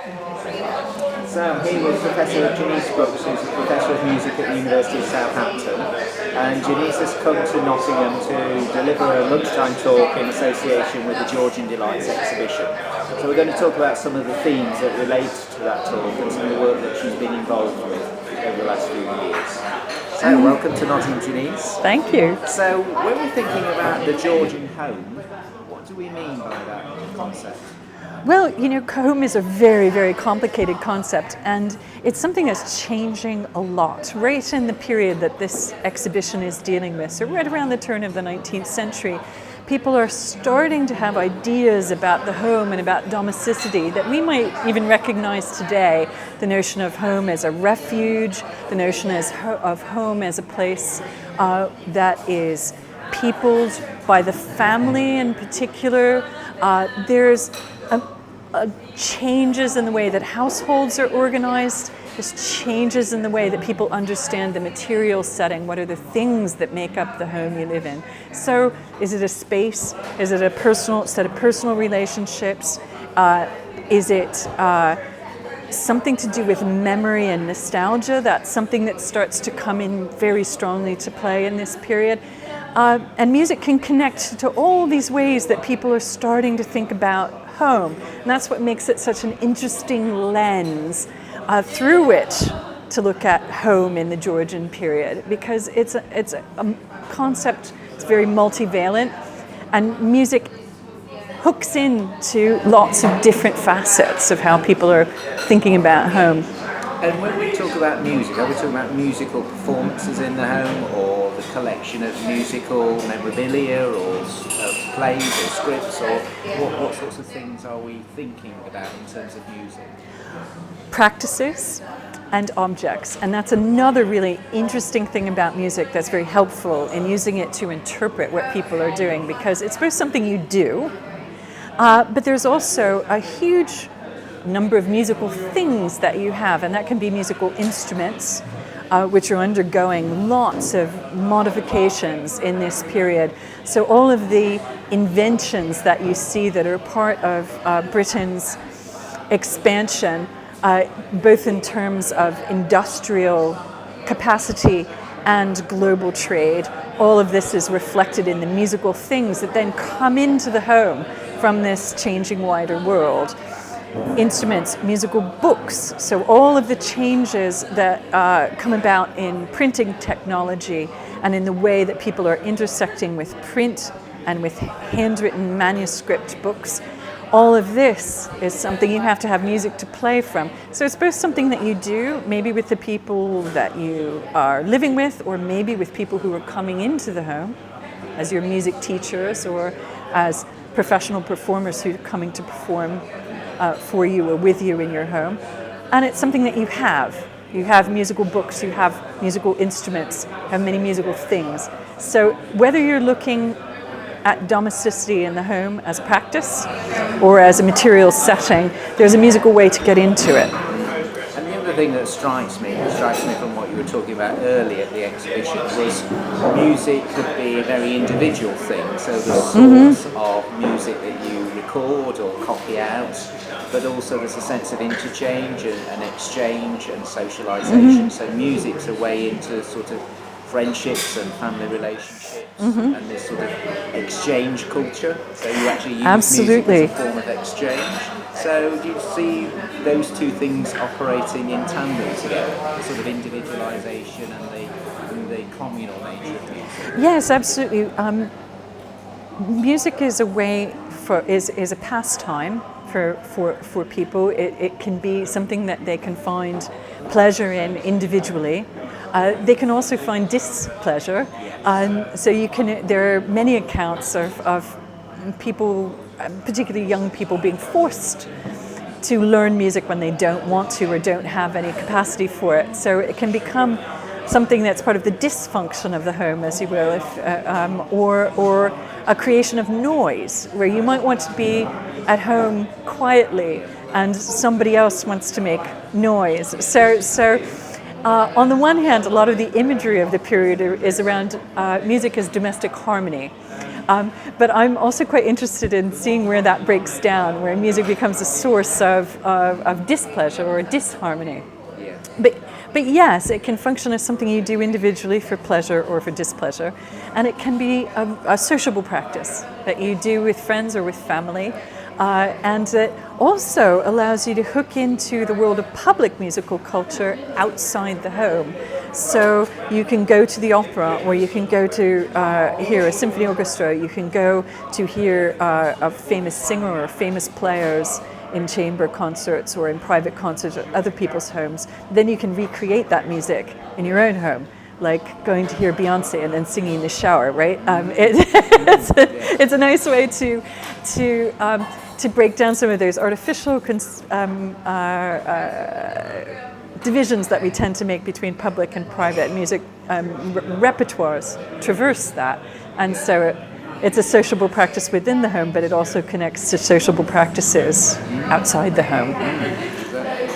So I'm here with Professor Jeanice Brooks, who's a Professor of Music at the University of Southampton. And Jeanice has come to Nottingham to deliver a lunchtime talk in association with the Georgian Delights exhibition. So we're going to talk about some of the themes that relate to that talk and some of the work that she's been involved with over the last few years. So welcome to Nottingham, Jeanice. Thank you. So when we're thinking about the Georgian home, what do we mean by that concept? Well, home is a very, very complicated concept, and it's something that's changing a lot. Right in the period that this exhibition is dealing with, so right around the turn of the 19th century, people are starting to have ideas about the home and about domesticity that we might even recognize today. The notion of home as a refuge, the notion of home as a place that is peopled by the family in particular. There's changes in the way that households are organized. There's changes in the way that people understand the material setting. What are the things that make up the home you live in? So is it a space? Is it a personal set of personal relationships? Is it something to do with memory and nostalgia? That's something that starts to come in very strongly to play in this period. And music can connect to all these ways that people are starting to think about home. And that's what makes it such an interesting lens through which to look at home in the Georgian period, because it's a concept that's very multivalent, and music hooks into lots of different facets of how people are thinking about home. And when we talk about music, are we talking about musical performances in the home, or the collection of musical memorabilia, or plays or scripts, or what sorts of things are we thinking about in terms of music? Practices and objects, and that's another really interesting thing about music that's very helpful in using it to interpret what people are doing, because it's both something you do, but there's also a huge number of musical things that you have, and that can be musical instruments, which are undergoing lots of modifications in this period. So all of the inventions that you see that are part of Britain's expansion, both in terms of industrial capacity and global trade, all of this is reflected in the musical things that then come into the home from this changing wider world. Instruments, musical books, so all of the changes that come about in printing technology and in the way that people are intersecting with print and with handwritten manuscript books, all of this is something you have to have music to play from. So it's both something that you do, maybe with the people that you are living with, or maybe with people who are coming into the home as your music teachers or as professional performers who are coming to perform for you or with you in your home. And it's something that you have. You have musical books, you have musical instruments, you have many musical things. So whether you're looking at domesticity in the home as a practice or as a material setting, there's a musical way to get into it. And the other thing that strikes me from what you were talking about earlier at the exhibition, was music could be a very individual thing. So the source of music that you record or copy out, but also there's a sense of interchange and exchange and socialization. So music's a way into sort of friendships and family relationships and this sort of exchange culture. So you actually use music as a form of exchange. So do you see those two things operating in tandem together, sort of individualization and the communal nature of music? Yes, absolutely. Music is a way is a pastime for people. It can be something that they can find pleasure in individually. They can also find displeasure. So there are many accounts of people, particularly young people, being forced to learn music when they don't want to or don't have any capacity for it. So it can become something that's part of the dysfunction of the home, as you will, or a creation of noise, where you might want to be at home quietly and somebody else wants to make noise. So on the one hand, a lot of the imagery of the period is around music as domestic harmony. But I'm also quite interested in seeing where that breaks down, where music becomes a source of displeasure or disharmony. Yeah. But yes, it can function as something you do individually for pleasure or for displeasure. And it can be a sociable practice that you do with friends or with family. And it also allows you to hook into the world of public musical culture outside the home. So you can go to the opera, or you can go to hear a symphony orchestra, you can go to hear a famous singer or famous players in chamber concerts or in private concerts at other people's homes. Then you can recreate that music in your own home, like going to hear Beyonce and then singing in the shower, right? It's a nice way to break down some of those artificial divisions that we tend to make between public and private. Music repertoires traverse that, and so it's a sociable practice within the home, but it also connects to sociable practices outside the home.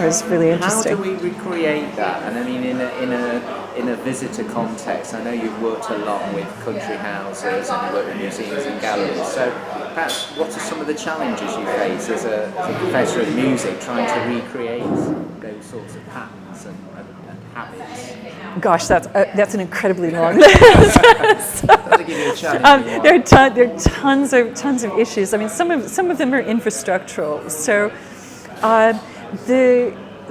It's really interesting. How do we recreate that? And I mean, in a visitor context, I know you've worked a lot with country houses and worked with museums and galleries. So, perhaps, what are some of the challenges you face as a professor of music, trying to recreate those sorts of patterns and habits? Gosh, that's an incredibly long list. That'll give you a challenge. There are tons of issues. I mean, some of them are infrastructural. So.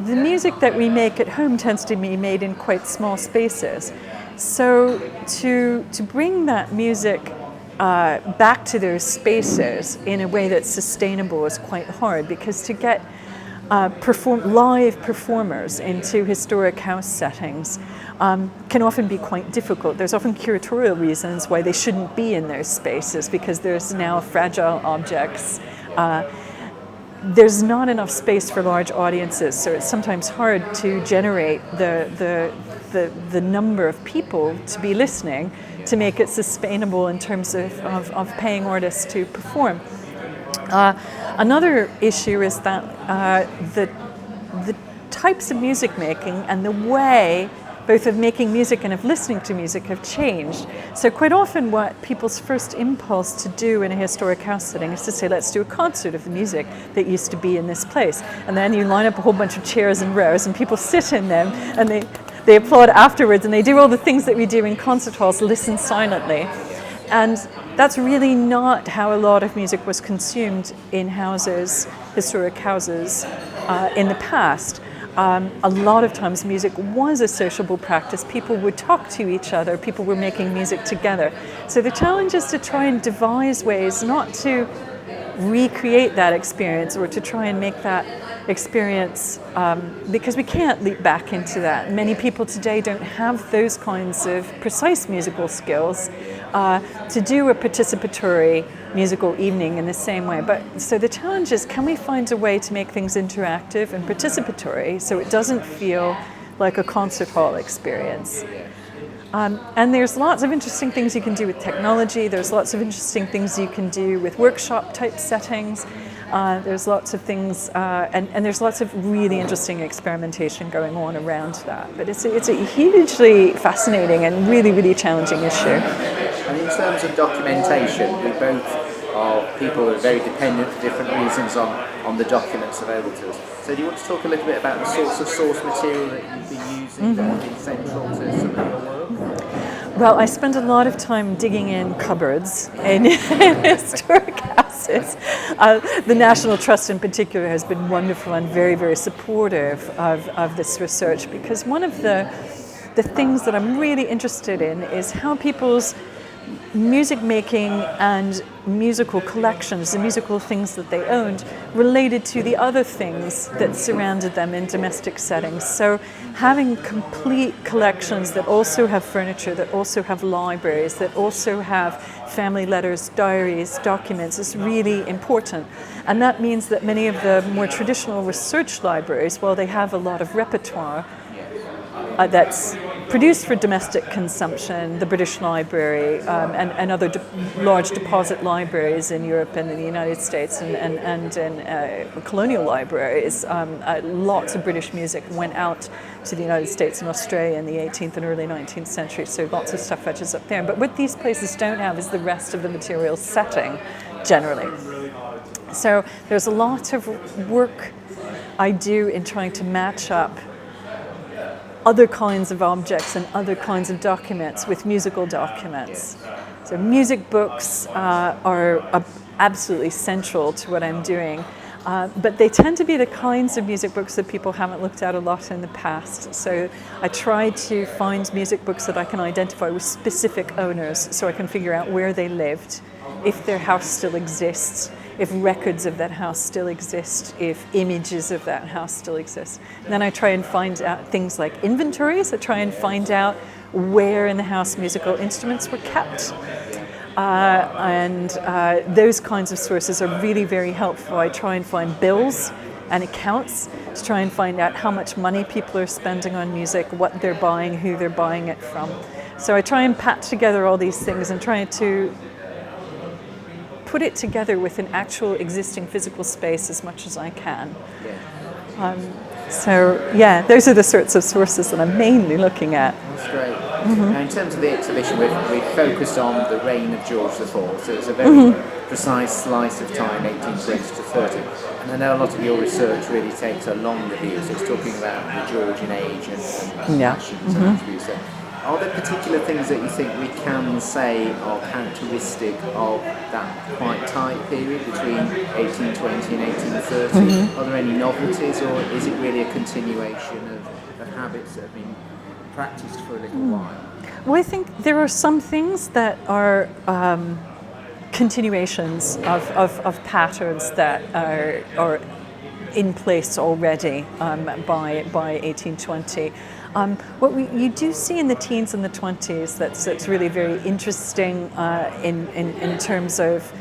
The music that we make at home tends to be made in quite small spaces. So to bring that music back to those spaces in a way that's sustainable is quite hard, because to get live performers into historic house settings can often be quite difficult. There's often curatorial reasons why they shouldn't be in those spaces, because there's now fragile objects. There's not enough space for large audiences, so it's sometimes hard to generate the number of people to be listening to make it sustainable in terms of paying artists to perform. Another issue is that the types of music making and the way both of making music and of listening to music have changed. So quite often what people's first impulse to do in a historic house setting is to say, let's do a concert of the music that used to be in this place. And then you line up a whole bunch of chairs and rows and people sit in them and they applaud afterwards, and they do all the things that we do in concert halls, listen silently. And that's really not how a lot of music was consumed in houses, historic houses, in the past. A lot of times music was a sociable practice. People would talk to each other. People were making music together. So the challenge is to try and devise ways not to recreate that experience or to try and make that experience, because we can't leap back into that. Many people today don't have those kinds of precise musical skills to do a participatory musical evening in the same way. But so the challenge is, can we find a way to make things interactive and participatory so it doesn't feel like a concert hall experience? And there's lots of interesting things you can do with technology. There's lots of interesting things you can do with workshop type settings. There's lots of things, and there's lots of really interesting experimentation going on around that. But it's a hugely fascinating and really, really challenging issue. And in terms of documentation, we both are people who are very dependent for different reasons on the documents available to us. So do you want to talk a little bit about the sorts of source material that you've been using that have been central to some of your work? Well, I spend a lot of time digging in cupboards in historic houses. The National Trust in particular has been wonderful and very, very supportive of this research, because one of the things that I'm really interested in is how people's music making and musical collections, the musical things that they owned, related to the other things that surrounded them in domestic settings. So having complete collections that also have furniture, that also have libraries, that also have family letters, diaries, documents is really important. And that means that many of the more traditional research libraries, while they have a lot of repertoire that's produced for domestic consumption, the British Library and other large deposit libraries in Europe and in the United States and in colonial libraries, lots of British music went out to the United States and Australia in the 18th and early 19th century, so lots of stuff fetches up there. But what these places don't have is the rest of the material setting, generally. So there's a lot of work I do in trying to match up other kinds of objects and other kinds of documents with musical documents. So music books are absolutely central to what I'm doing, but they tend to be the kinds of music books that people haven't looked at a lot in the past. So I try to find music books that I can identify with specific owners, so I can figure out where they lived, if their house still exists, if records of that house still exist, if images of that house still exist. And then I try and find out things like inventories. I try and find out where in the house musical instruments were kept. And those kinds of sources are really very helpful. I try and find bills and accounts to try and find out how much money people are spending on music, what they're buying, who they're buying it from. So I try and pat together all these things and try to put it together with an actual existing physical space as much as I can. So yeah, those are the sorts of sources that I'm mainly looking at. That's great. Now, in terms of the exhibition, we've focused on the reign of George IV, so it's a very precise slice of time, 1820 to 30. And I know a lot of your research really takes a longer view, so it's talking about the Georgian age and passions and attributes there. Are there particular things that you think we can say are characteristic of that quite tight period between 1820 and 1830? Are there any novelties, or is it really a continuation of habits that have been practiced for a little while? Well, I think there are some things that are continuations of patterns that are in place already by 1820. What you do see in the teens and the 20s that's really very interesting in terms of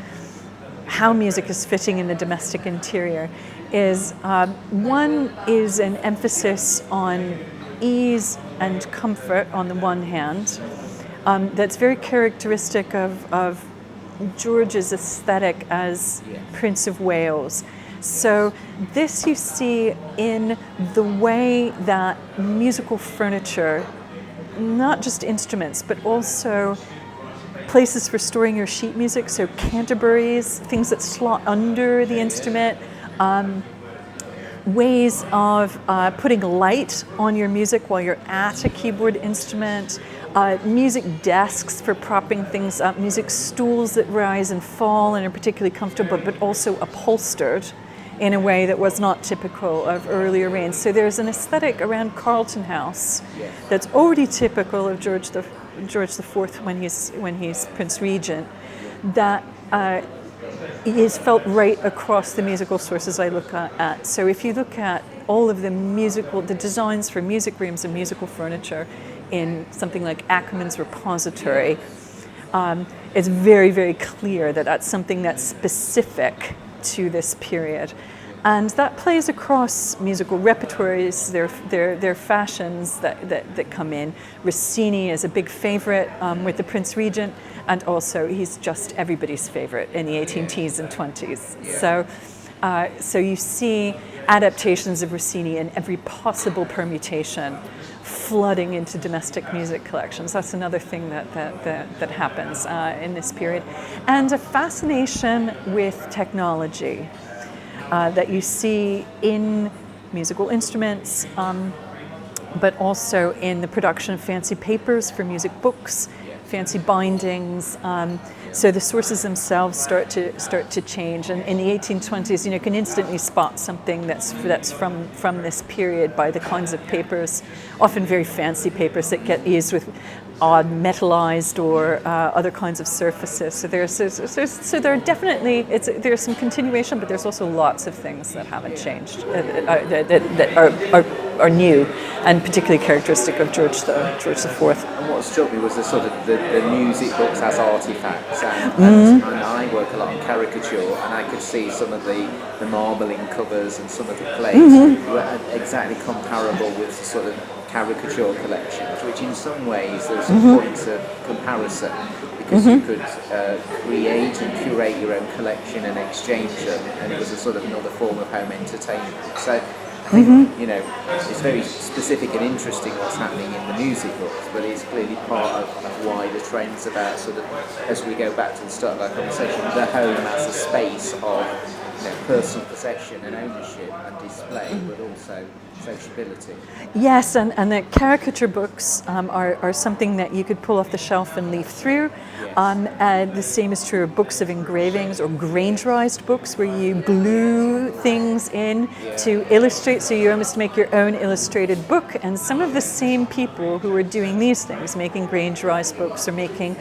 how music is fitting in the domestic interior is one is an emphasis on ease and comfort on the one hand. That's very characteristic of George's aesthetic as Prince of Wales. So this you see in the way that musical furniture, not just instruments, but also places for storing your sheet music, so canterburies, things that slot under the instrument, ways of putting light on your music while you're at a keyboard instrument, music desks for propping things up, music stools that rise and fall and are particularly comfortable, but also upholstered in a way that was not typical of earlier reigns. So there's an aesthetic around Carlton House that's already typical of George IV when he's Prince Regent, that is felt right across the musical sources I look at. So if you look at all of the designs for music rooms and musical furniture in something like Ackerman's repository, it's very, very clear that that's something that's specific to this period. And that plays across musical repertories, their fashions that come in. Rossini is a big favorite with the Prince Regent, and also he's just everybody's favorite in the 1810s and 20s. So you see adaptations of Rossini in every possible permutation flooding into domestic music collections. That's another thing that happens in this period. And a fascination with technology that you see in musical instruments, but also in the production of fancy papers for music books, fancy bindings. So the sources themselves start to change. And in the 1820s, you can instantly spot something that's from this period by the kinds of papers, often very fancy papers that get used with odd metallized or other kinds of surfaces. So there are definitely there's some continuation, but there's also lots of things that haven't changed that are new and particularly characteristic of George IV. And what struck me was the sort of the music books as artifacts, and I work a lot on caricature, and I could see some of the marbling covers and some of the plates were exactly comparable with sort of caricature collections, which in some ways there are some points of comparison, because you could create and curate your own collection and exchange them, and it was a sort of another form of home entertainment. So I think, it's very specific and interesting what's happening in the music books, but it's clearly part of wider trends about sort of, as we go back to the start of our conversation, the home as a space of personal possession and ownership and display, but also sociability. Yes, and the caricature books are something that you could pull off the shelf and leaf through. Yes. And the same is true of books of engravings or grangerized books, where you glue things in to illustrate, so you almost make your own illustrated book. And some of the same people who are doing these things, making grangerized books or making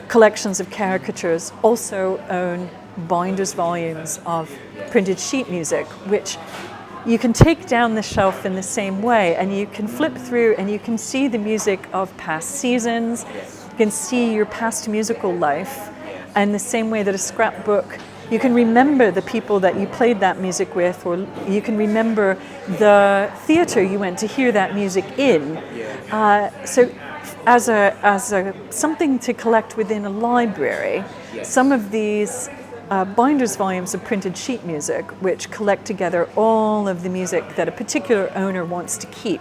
collections of caricatures, also own binders volumes of printed sheet music, which you can take down the shelf in the same way, and you can flip through and you can see the music of past seasons. You can see your past musical life, and the same way that a scrapbook, you can remember the people that you played that music with, or you can remember the theater you went to hear that music in. So as a something to collect within a library, some of these binders volumes of printed sheet music, which collect together all of the music that a particular owner wants to keep,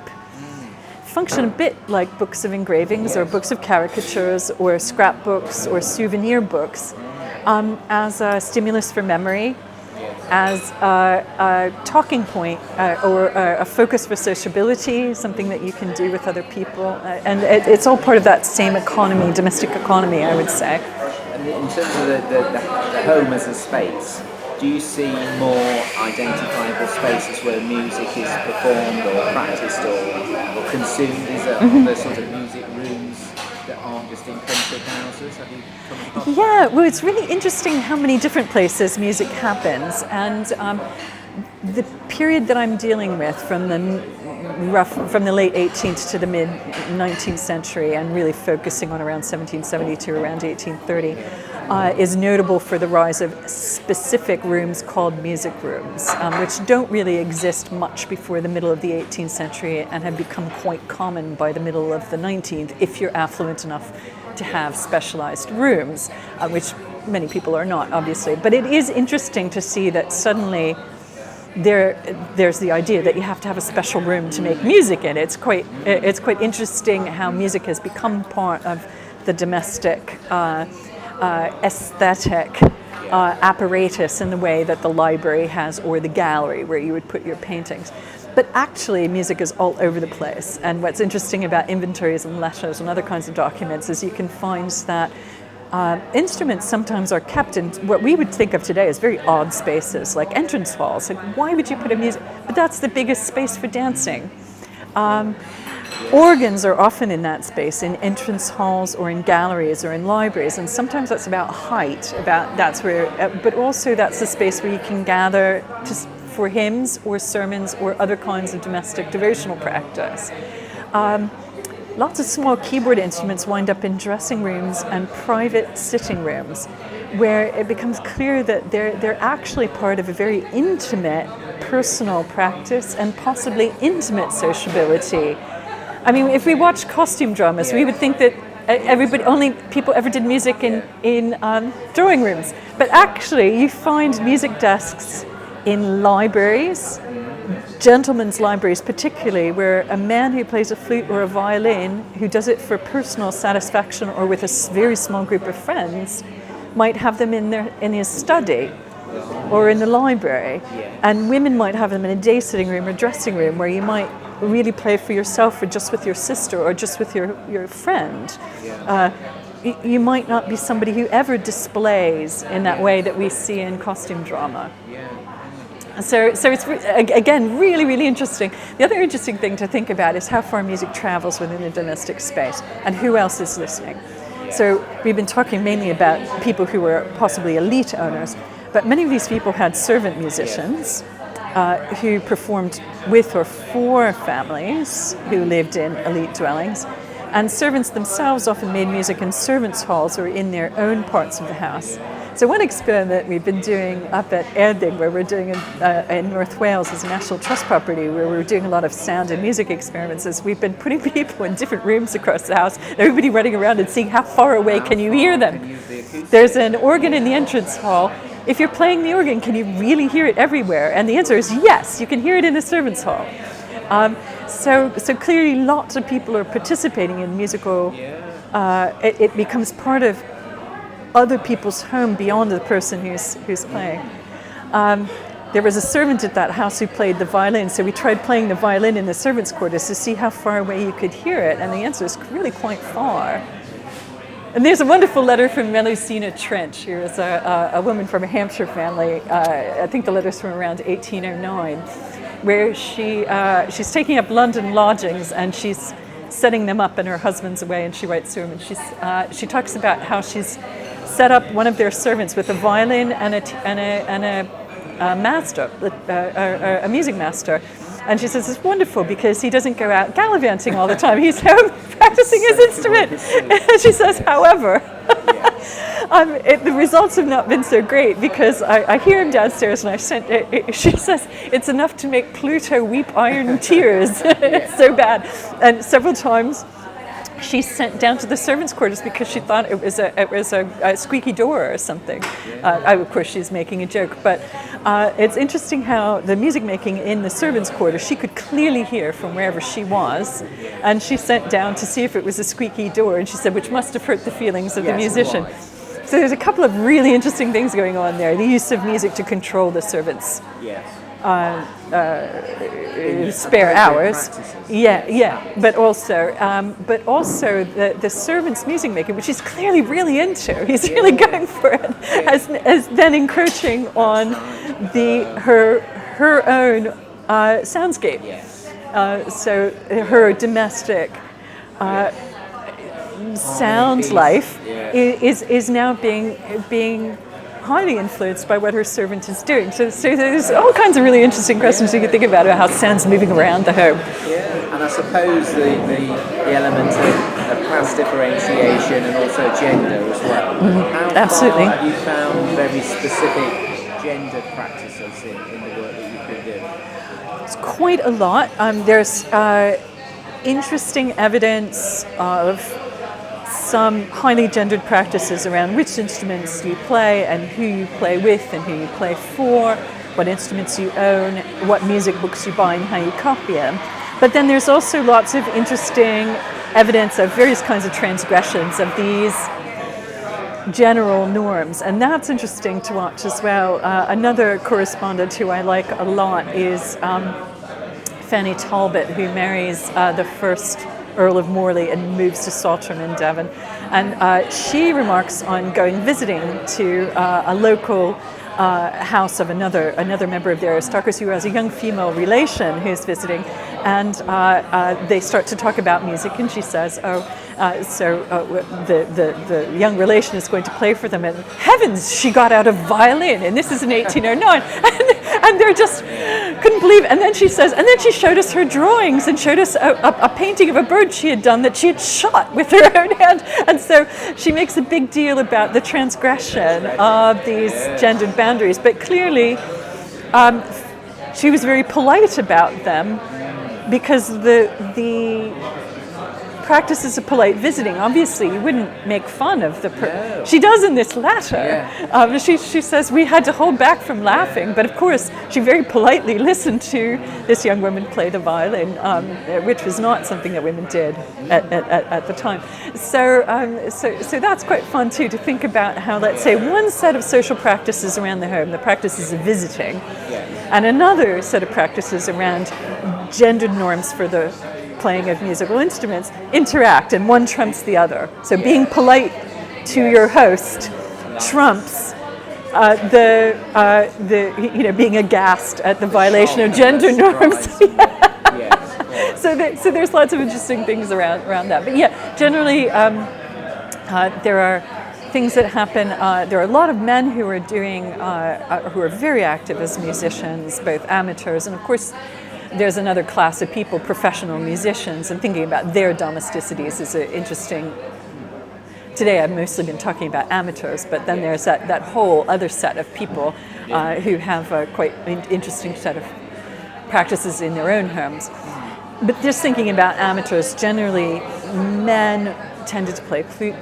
function a bit like books of engravings or books of caricatures or scrapbooks or souvenir books, as a stimulus for memory, as a talking point or a focus for sociability, something that you can do with other people. And it's all part of that same economy, domestic economy, I would say. In terms of the home as a space, do you see more identifiable spaces where music is performed or practiced or consumed? Is there other sort of music rooms that aren't just in concert houses? Have you come across that? Yeah, well, it's really interesting how many different places music happens, and the period that I'm dealing with from the late 18th to the mid 19th century, and really focusing on around 1770 to around 1830, is notable for the rise of specific rooms called music rooms, which don't really exist much before the middle of the 18th century and have become quite common by the middle of the 19th, if you're affluent enough to have specialized rooms, which many people are not, obviously. But it is interesting to see that suddenly there's the idea that you have to have a special room to make music in. It's quite interesting how music has become part of the domestic aesthetic apparatus in the way that the library has, or the gallery where you would put your paintings. But actually, music is all over the place. And what's interesting about inventories and letters and other kinds of documents is you can find that instruments sometimes are kept in what we would think of today as very odd spaces, like entrance halls. Like, why would you put a music? But that's the biggest space for dancing. Organs are often in that space, in entrance halls or in galleries or in libraries, and sometimes that's about height. But also that's the space where you can gather for hymns or sermons or other kinds of domestic devotional practice. Lots of small keyboard instruments wind up in dressing rooms and private sitting rooms, where it becomes clear that they're actually part of a very intimate personal practice and possibly intimate sociability. I mean, if we watch costume dramas, we would think that only people ever did music in drawing rooms. But actually, you find music desks in libraries, gentlemen's libraries particularly, where a man who plays a flute or a violin, who does it for personal satisfaction or with a very small group of friends, might have them in his study or in the library. And women might have them in a day sitting room or dressing room, where you might really play for yourself or just with your sister or just with your friend. You might not be somebody who ever displays in that way that we see in costume drama. So it's, again, really, really interesting. The other interesting thing to think about is how far music travels within a domestic space and who else is listening. So we've been talking mainly about people who were possibly elite owners, but many of these people had servant musicians who performed with or for families who lived in elite dwellings. And servants themselves often made music in servants' halls or in their own parts of the house. So one experiment we've been doing up at Erddig, where we're doing in North Wales as a National Trust property, where we're doing a lot of sound and music experiments, is we've been putting people in different rooms across the house, everybody running around and seeing how far away can you hear them. There's an organ in the entrance hall. If you're playing the organ, can you really hear it everywhere? And the answer is yes, you can hear it in the servants' hall. So clearly lots of people are participating in musical, it becomes part of other people's home beyond the person who's playing. There was a servant at that house who played the violin, so we tried playing the violin in the servants' quarters to see how far away you could hear it, and the answer is really quite far. And there's a wonderful letter from Melusina Trench, who is a woman from a Hampshire family. I think the letter's from around 1809, where she's taking up London lodgings and she's setting them up, and her husband's away, and she writes to him, and she talks about how she's set up one of their servants with a violin and a master, a music master. And she says it's wonderful because he doesn't go out gallivanting all the time. He's home practicing his instrument. And she says, however, the results have not been so great because I hear him downstairs, and she says it's enough to make Pluto weep iron tears. It's so bad. And several times she's sent down to the servants' quarters because she thought it was a squeaky door or something. Of course, she's making a joke, but it's interesting how the music making in the servants' quarters, she could clearly hear from wherever she was, and she sent down to see if it was a squeaky door, and she said, which must have hurt the feelings of the musician. So there's a couple of really interesting things going on there. The use of music to control the servants. Spare hours, but also the servant's music making, which he's clearly really into. He's really going for it, as then encroaching on her own soundscape. So her domestic sound life is now being highly influenced by what her servant is doing. So there's all kinds of really interesting questions you can think about how sound's moving around the home. Yeah, and I suppose the element of class differentiation and also gender as well. How Absolutely. far have you found very specific gendered practices in the work that you've been doing? It's quite a lot. There's interesting evidence of some highly gendered practices around which instruments you play and who you play with and who you play for, what instruments you own, what music books you buy and how you copy them. But then there's also lots of interesting evidence of various kinds of transgressions of these general norms, and that's interesting to watch as well. Another correspondent who I like a lot is Fanny Talbot, who marries the first Earl of Morley and moves to Saltram in Devon. And she remarks on going visiting to a local house of another member of the aristocracy who has a young female relation who's visiting, and they start to talk about music, and she says, the young relation is going to play for them, and heavens, she got out a violin, and this is in 1809, and they're just couldn't believe it. And then she says, and then she showed us her drawings and showed us a painting of a bird she had done that she had shot with her own hand. And so she makes a big deal about the transgression of these gendered boundaries, but clearly she was very polite about them because the practices of polite visiting, obviously you wouldn't make fun of the she does in this letter. She says we had to hold back from laughing, but of course she very politely listened to this young woman play the violin, which was not something that women did at the time. So that's quite fun too, to think about how, let's say, one set of social practices around the home, the practices of visiting, and another set of practices around gendered norms for the playing of musical instruments interact, and one trumps the other. So being polite to your host trumps being aghast at the violation of gender norms. So there's lots of interesting things around that. But yeah, generally there are things that happen. There are a lot of men who are who are very active as musicians, both amateurs, and of course there's another class of people, professional musicians, and thinking about their domesticities is interesting today I've mostly been talking about amateurs, but then there's that whole other set of people who have a quite interesting set of practices in their own homes. But just thinking about amateurs, generally men tended to play flute,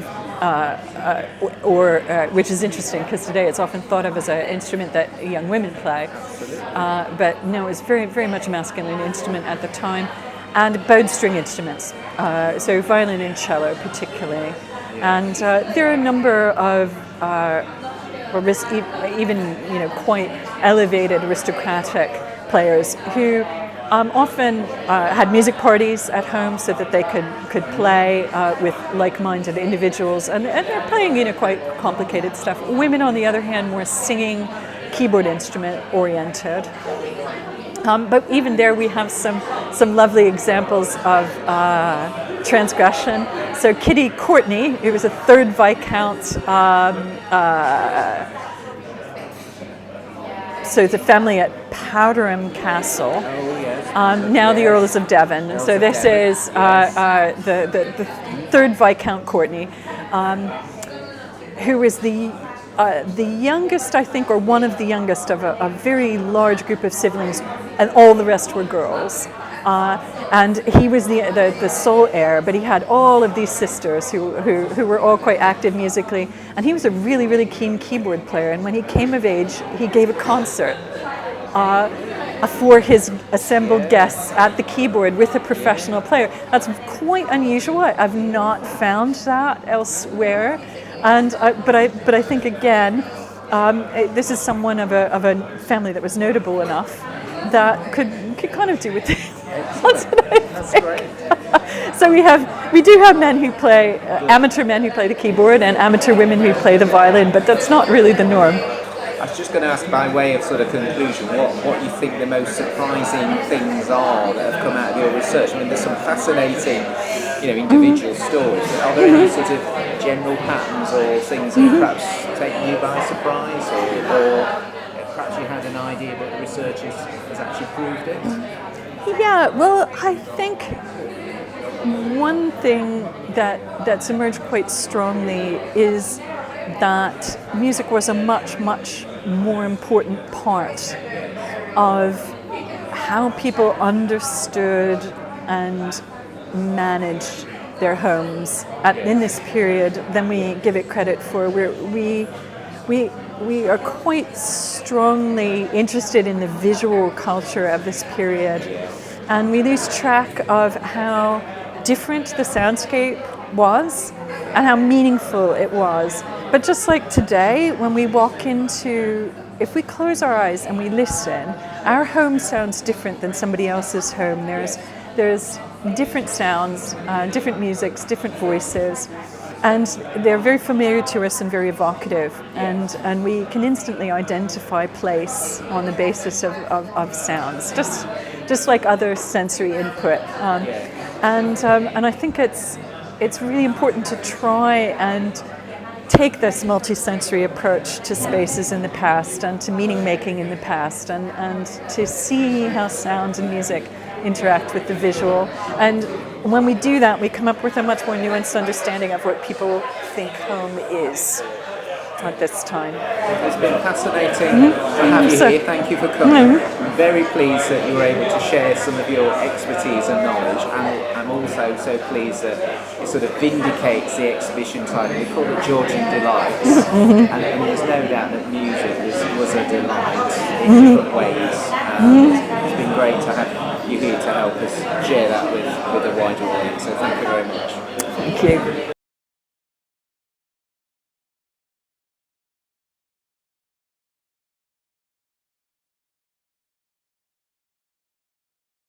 which is interesting because today it's often thought of as an instrument that young women play. But no, it's very, very much a masculine instrument at the time. And bowed string instruments, so violin and cello particularly. And there are a number of, even quite elevated aristocratic players who often had music parties at home so that they could play with like-minded individuals, and they're playing quite complicated stuff. Women, on the other hand, more singing, keyboard instrument oriented. But even there we have some lovely examples of transgression. So Kitty Courtney, who was a third Viscount, so the family at Powderham Castle, now the Earls of Devon. So this is the third Viscount Courtney, who was the youngest, I think, or one of the youngest of a very large group of siblings, and all the rest were girls. And he was the sole heir, but he had all of these sisters who were all quite active musically, and he was a really, really keen keyboard player. And when he came of age, he gave a concert for his assembled guests at the keyboard with a professional player. That's quite unusual. I've not found that elsewhere. And but I think again, this is someone of a family that was notable enough that could kind of do with it. That's great. So we do have men who play amateur men who play the keyboard and amateur women who play the violin, but that's not really the norm. I was just going to ask, by way of sort of conclusion, what you think the most surprising things are that have come out of your research. I mean, there's some fascinating, individual stories. But are there any sort of general patterns or things that perhaps taken you by surprise, or perhaps you had an idea but the research has actually proved it? Yeah, well, I think one thing that's emerged quite strongly is that music was a much, much more important part of how people understood and managed their homes in this period than we give it credit for. We are quite strongly interested in the visual culture of this period, and we lose track of how different the soundscape was and how meaningful it was. But just like today, when we walk into, if we close our eyes and we listen, our home sounds different than somebody else's home. There's different sounds, different musics, different voices, and they're very familiar to us and very evocative. And we can instantly identify place on the basis of sounds, just like other sensory input. And I think it's really important to try and take this multisensory approach to spaces in the past and to meaning making in the past, and to see how sound and music interact with the visual. And when we do that, we come up with a much more nuanced understanding of what people think home is at this time. It's been fascinating to have you here. Thank you for coming. I'm very pleased that you were able to share some of your expertise and knowledge, and I'm also so pleased that it sort of vindicates the exhibition title. We call it Georgian Delights, and there's no doubt that music was a delight in different ways. It's been great to have you here to help us share that with a wider audience, so thank you very much. Thank you.